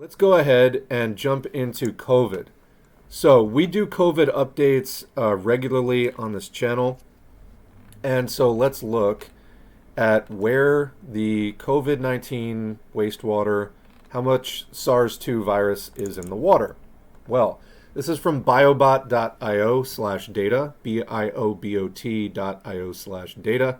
Let's go ahead and jump into COVID. So we do COVID updates regularly on this channel. And so let's look at where the COVID-19 wastewater, how much SARS-2 virus is in the water. Well, this is from biobot.io/data, biobot.io/data.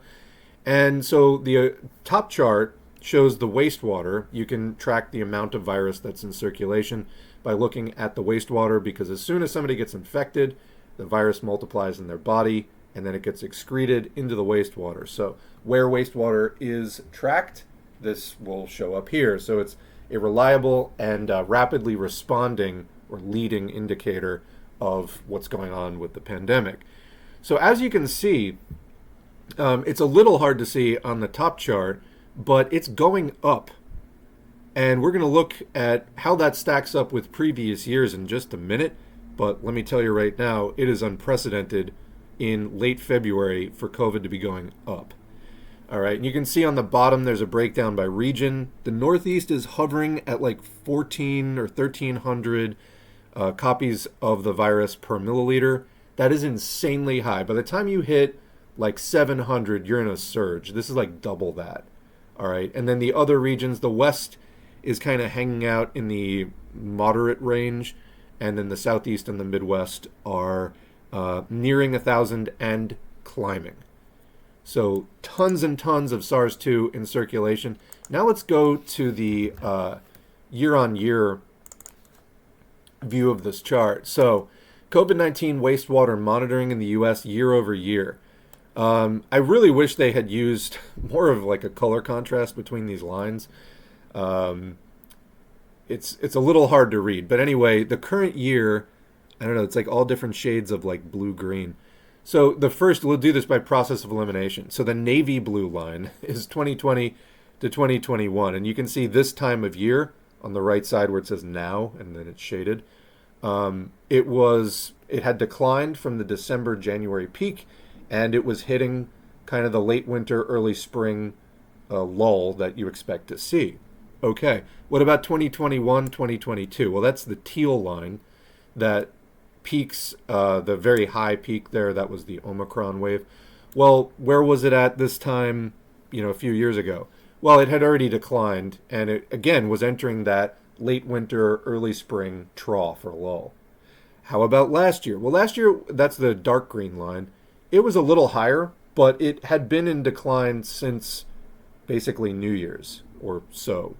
And so the top chart shows the wastewater. You can track the amount of virus that's in circulation by looking at the wastewater, because as soon as somebody gets infected, the virus multiplies in their body and then it gets excreted into the wastewater. So where wastewater is tracked, this will show up here. So it's a reliable and rapidly responding or leading indicator of what's going on with the pandemic. So as you can see, it's a little hard to see on the top chart, but it's going up. And we're going to look at how that stacks up with previous years in just a minute. But let me tell you right now, it is unprecedented in late February for COVID to be going up. All right, and you can see on the bottom there's a breakdown by region. The Northeast is hovering at like 14 or 1,300 copies of the virus per milliliter. That is insanely high. By the time you hit like 700, you're in a surge. This is like double that. All right, and then the other regions, the West is kind of hanging out in the moderate range, and then the Southeast and the Midwest are nearing 1,000 and climbing. So tons and tons of SARS-2 in circulation. Now let's go to the year-on-year view of this chart. So COVID-19 wastewater monitoring in the U.S. year over year. I really wish they had used more of like a color contrast between these lines. It's a little hard to read, but anyway, the current year, I don't know, it's like all different shades of like blue-green. So the first, we'll do this by process of elimination. So the navy blue line is 2020 to 2021, and you can see this time of year on the right side where it says now, and then it's shaded. It had declined from the December-January peak, and it was hitting kind of the late winter, early spring lull that you expect to see. Okay, what about 2021, 2022? Well, that's the teal line that peaks, the very high peak there. That was the Omicron wave. Well, where was it at this time, a few years ago? Well, it had already declined, and it, again, was entering that late winter, early spring trough or lull. How about last year? Well, last year, that's the dark green line. It was a little higher, but it had been in decline since basically New Year's or so.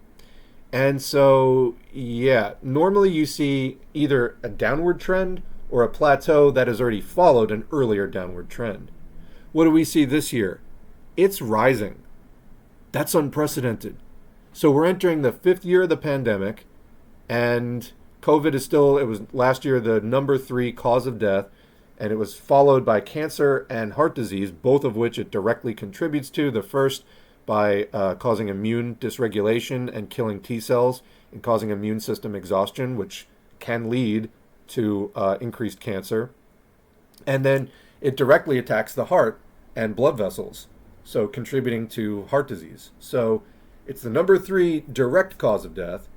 And so, yeah, normally you see either a downward trend or a plateau that has already followed an earlier downward trend. What do we see this year? It's rising. That's unprecedented. So we're entering the 5th year of the pandemic, and COVID is still, it was last year the number 3 cause of death, and it was followed by cancer and heart disease, both of which it directly contributes to. The first by causing immune dysregulation and killing T cells and causing immune system exhaustion, which can lead to increased cancer. And then it directly attacks the heart and blood vessels, so contributing to heart disease. So it's the number 3 direct cause of death,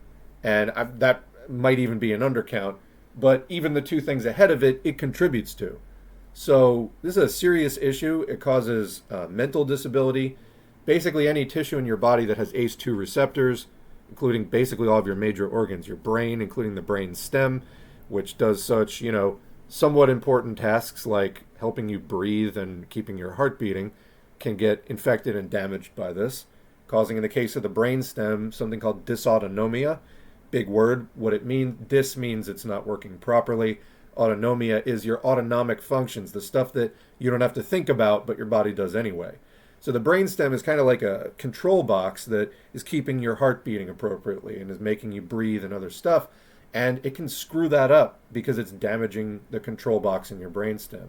and that might even be an undercount. But even the 2 things ahead of it, it contributes to. So this is a serious issue. It causes mental disability. Basically any tissue in your body that has ACE2 receptors, including basically all of your major organs, your brain, including the brain stem, which does such, somewhat important tasks like helping you breathe and keeping your heart beating, can get infected and damaged by this, causing, in the case of the brain stem, something called dysautonomia. Big word. What it means, dys means it's not working properly. Autonomia is your autonomic functions, the stuff that you don't have to think about, but your body does anyway. So the brainstem is kind of like a control box that is keeping your heart beating appropriately and is making you breathe and other stuff. And it can screw that up because it's damaging the control box in your brainstem.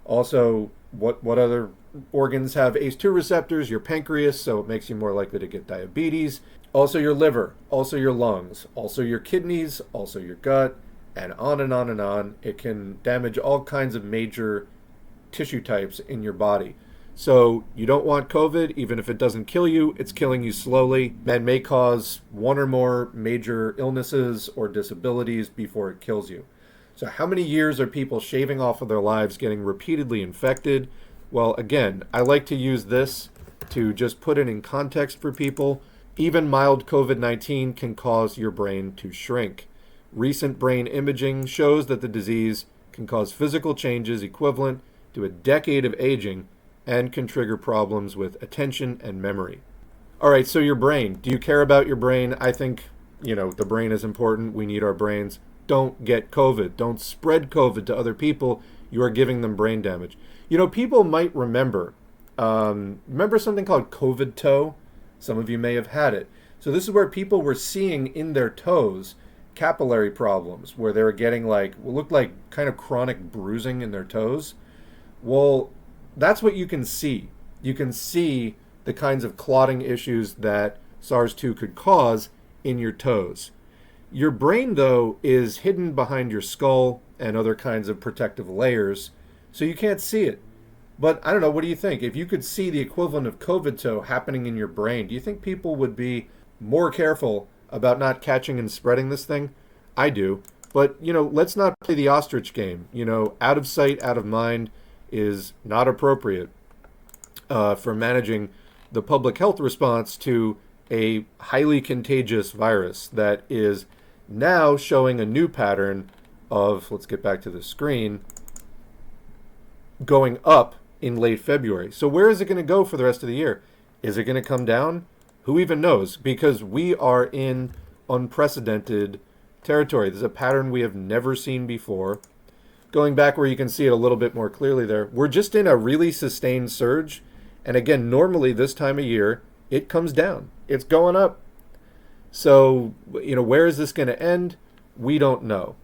Also, what other organs have ACE2 receptors? Your pancreas, so it makes you more likely to get diabetes. Also your liver, also your lungs, also your kidneys, also your gut, and on and on and on. It can damage all kinds of major tissue types in your body. So you don't want COVID, even if it doesn't kill you, it's killing you slowly and may cause one or more major illnesses or disabilities before it kills you. So how many years are people shaving off of their lives getting repeatedly infected? Well, again, I like to use this to just put it in context for people. Even mild COVID-19 can cause your brain to shrink. Recent brain imaging shows that the disease can cause physical changes equivalent to a decade of aging and can trigger problems with attention and memory. All right, so your brain. Do you care about your brain? I think, the brain is important. We need our brains. Don't get COVID. Don't spread COVID to other people. You are giving them brain damage. People might remember something called COVID toe? Some of you may have had it. So this is where people were seeing in their toes capillary problems, where they were getting looked like kind of chronic bruising in their toes. Well, that's what you can see. You can see the kinds of clotting issues that SARS-2 could cause in your toes. Your brain, though, is hidden behind your skull and other kinds of protective layers, so you can't see it. But I don't know, what do you think? If you could see the equivalent of COVID toe happening in your brain, do you think people would be more careful about not catching and spreading this thing? I do. But, let's not play the ostrich game. Out of sight, out of mind is not appropriate for managing the public health response to a highly contagious virus that is now showing a new pattern of, let's get back to the screen, going up in late February. So where is it going to go for the rest of the year? Is it going to come down? Who even knows? Because we are in unprecedented territory. There's a pattern we have never seen before. Going back where you can see it a little bit more clearly there, we're just in a really sustained surge. And again, normally this time of year, it comes down. It's going up. So, where is this going to end? We don't know.